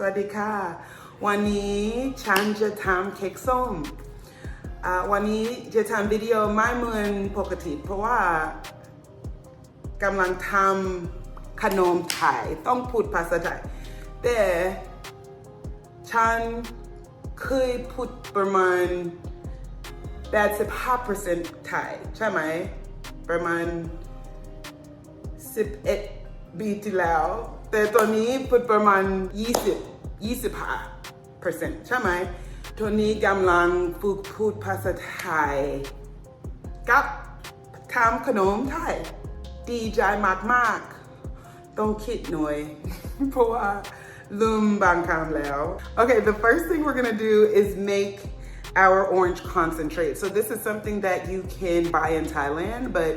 วัสดีค่ะวันนี้ฉันจะทำเค้กส้มวันนี้จะทำวิดีโอไม่เหมือนปกติเพราะว่ากำลังทำขนมไทยต้องพูดภาษาไทยแต่ฉันเคยพูดประมาณ85%ไทยใช่ไหมประมาณ11 ปีที่แล้วแต่ตอนนี้พูดประมาณ25%ใช่ไหมตอนนี้กำลังฝึกพูดภาษาไทยกับทำขนมไทยดีใจมากๆต้องคิดหน่อย เพราะว่าลืมบางคำแล้ว Okay, the first thing we're gonna do is make our orange concentrate. So this is something that you can buy in Thailand, but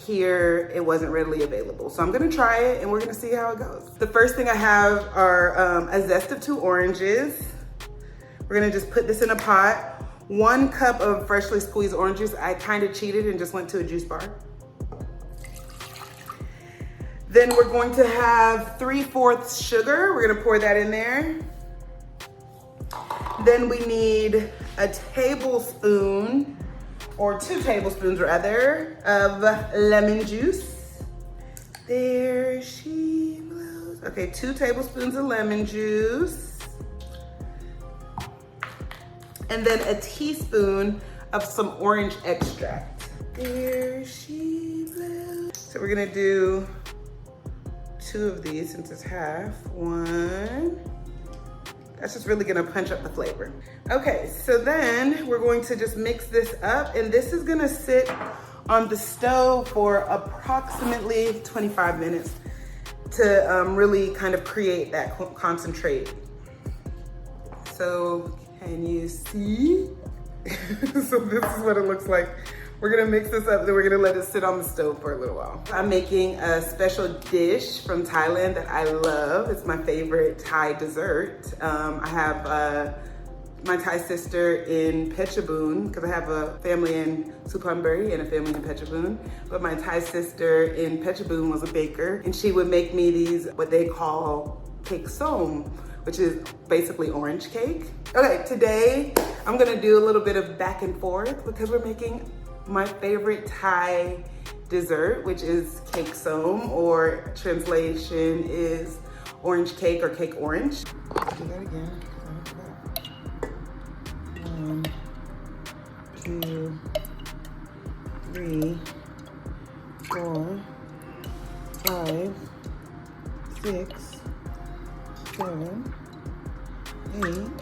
here it wasn't readily available. So I'm gonna try it and we're gonna see how it goes. The first thing I have are a zest of 2 oranges. We're gonna just put this in a pot. 1 cup of freshly squeezed orange juice. I kind of cheated and just went to a juice bar. Then we're going to have 3/4 sugar. We're gonna pour that in there. Then we need a tablespoon, or 2 tablespoons rather, of lemon juice. There she blows. Okay, 2 tablespoons of lemon juice. And then a teaspoon of some orange extract. There she blows. So we're gonna do 2 of these since it's half. 1. That's just really gonna punch up the flavor. Okay, so then we're going to just mix this up, and this is gonna sit on the stove for approximately 25 minutes to really kind of create that concentrate. So can you see? So this is what it looks like. We're gonna mix this up, then we're gonna let it sit on the stove for a little while. I'm making a special dish from Thailand that I love. It's my favorite Thai dessert. I have my Thai sister in Phetchabun, because I have a family in Suphannburi and a family in Phetchabun. But my Thai sister in Phetchabun was a baker, and she would make me these, what they call cakesom, which is basically orange cake. Okay, today I'm gonna do a little bit of back and forth because we're making my favorite Thai dessert, which is cakesom, or translation is orange cake or cake orange. Do that again. 1, 2, 3, 4, 5, 6, 7, 8,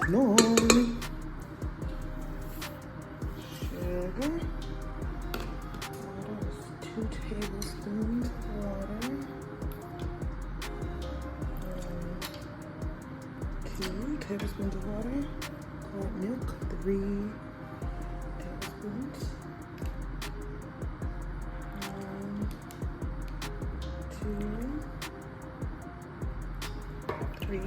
9. Sugar. Water is 2 tablespoons of water. 2 tablespoons of water. Cold milk, 3 tablespoons. 1, 2, 3.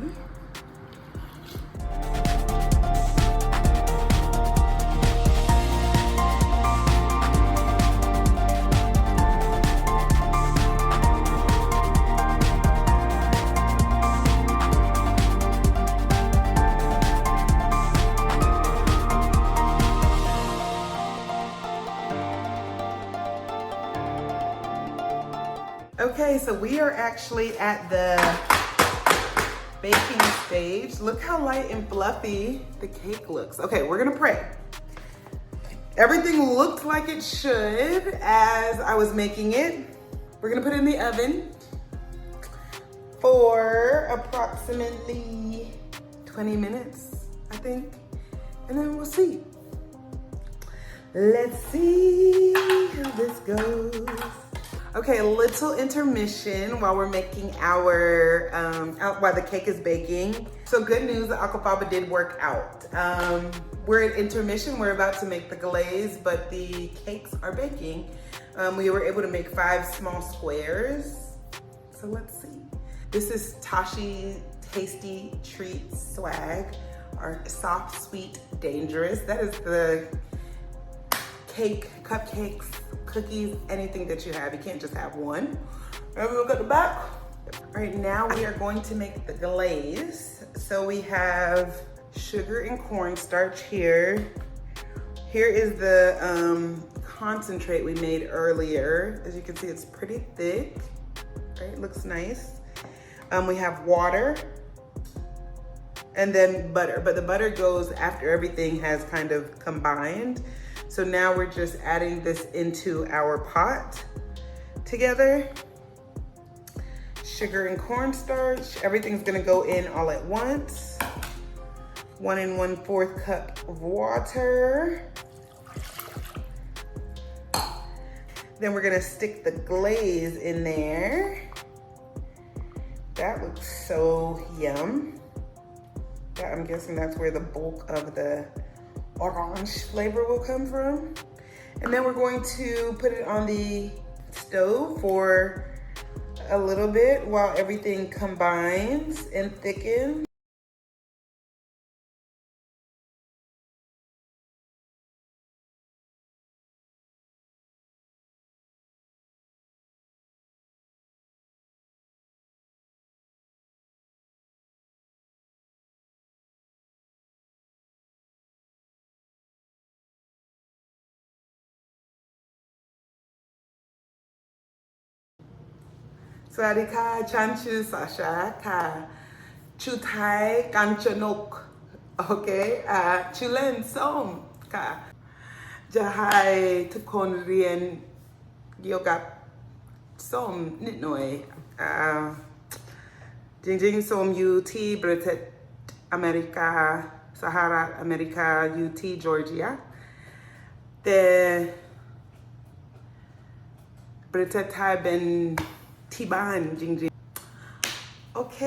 Okay, so we are actually at the baking stage. Look how light and fluffy the cake looks. Okay, we're gonna pray. Everything looked like it should as I was making it. We're gonna put it in the oven for approximately 20 minutes, I think, and then we'll see. Let's see how this goes. Okay, a little intermission while we're making our, while the cake is baking. So good news, the aquafaba did work out. We're at intermission, we're about to make the glaze, but the cakes are baking. We were able to make 5 small squares. So let's see. This is tashistastytreats swag, or soft, sweet, dangerous. That is the cake, cupcakes, cookies, anything that you have. You can't just have one. And we look at the back. All right, now we are going to make the glaze. So we have sugar and cornstarch here. Here is the concentrate we made earlier. As you can see, it's pretty thick, right? Looks nice. We have water and then butter, but the butter goes after everything has kind of combined. So now we're just adding this into our pot together. Sugar and cornstarch, everything's gonna go in all at once. 1 1/4 cup of water. Then we're gonna stick the glaze in there. That looks so yum. I'm guessing that's where the bulk of the orange flavor will come from. And then we're going to put it on the stove for a little bit while everything combines and thickens. Swadika, Chanchu Sasha, Ka, Chutai, Kanchanok, okay, Chulen Som, Ka, Jahai, Tukon Rien, Yoga Som, Nitnoy, Jing Som UT, Britet, America, Sahara, America, UT, Georgia. The Britet Thai Benที่บ้านจริงๆโอเค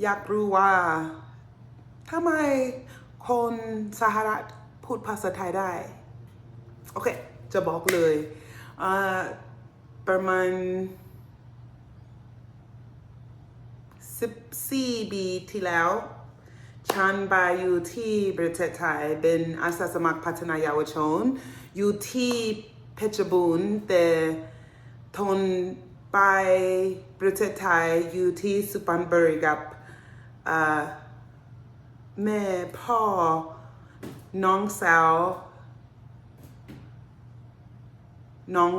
อยากรู้ว่าทำไมคนสหรัฐพูดภาษาไทยได้โอเคจะบอกเลยประมาณ14 ปีที่แล้วฉันไปอยู่ที่ประเทศไทยเป็นอาสาสมัครพัฒนาเยาวชนอยู่ที่เพชรบูรณ์แต่ทนไปประเทศไทยอยู่ที่สุพรรณบุรีกับแม่พ่อน้องสาวน้อง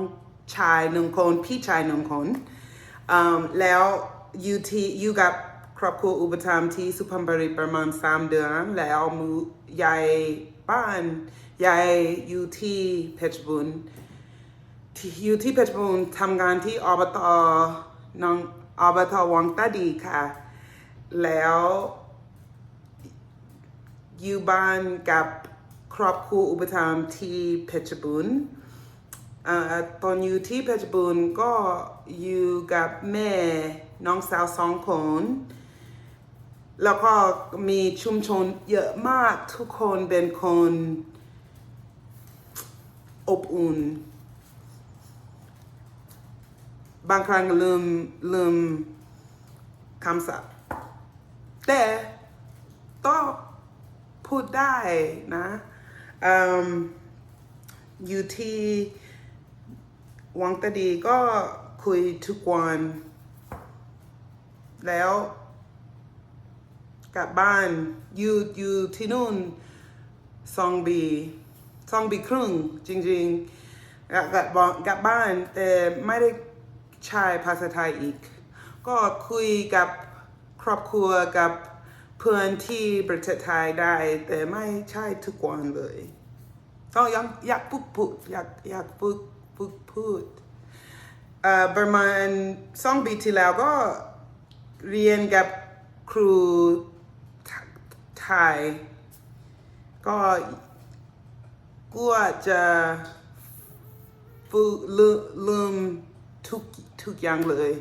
ชาย1 คนพี่ชาย1 คนแล้วอยู่กับครอบครัวอุปถัมภ์ที่สุพรรณบุรีประมาณ3 เดือนแล้วย้ายบ้านย้ายอยู่ที่เพชรบูรณ์อยู่ที่เพชรบูรณ์ทำงานที่อบต.วังตาดีค่ะแล้วอยู่บ้านกับครอบครัวอุปถัมภ์ที่เพชรบูรณ์ตอนอยู่ที่เพชรบูรณ์ก็อยู่กับแม่น้องสาว2 คนแล้วก็มีชุมชนเยอะมากทุกคนเป็นคนอบอุ่นบางครั้งลืมคำศัพท์แต่ต้องพูดได้นะอยู่ที่วังตะดีก็คุยทุกวันแล้วกลับบ้านอยู่ที่นู่น2 ปีครึ่งจริงๆกลับบ้านแต่ไม่ได้ใช้ภาษาไทยอีกก็คุยกับครอบครัวกับเพื่อนที่ประเทศไทยได้แต่ไม่ใช่ทุกวันเลยก็อยากพูดประมาณ2 ปีที่แล้วก็เรียนกับครูไทยก็กลัวจะลืมทุกอย่างเลย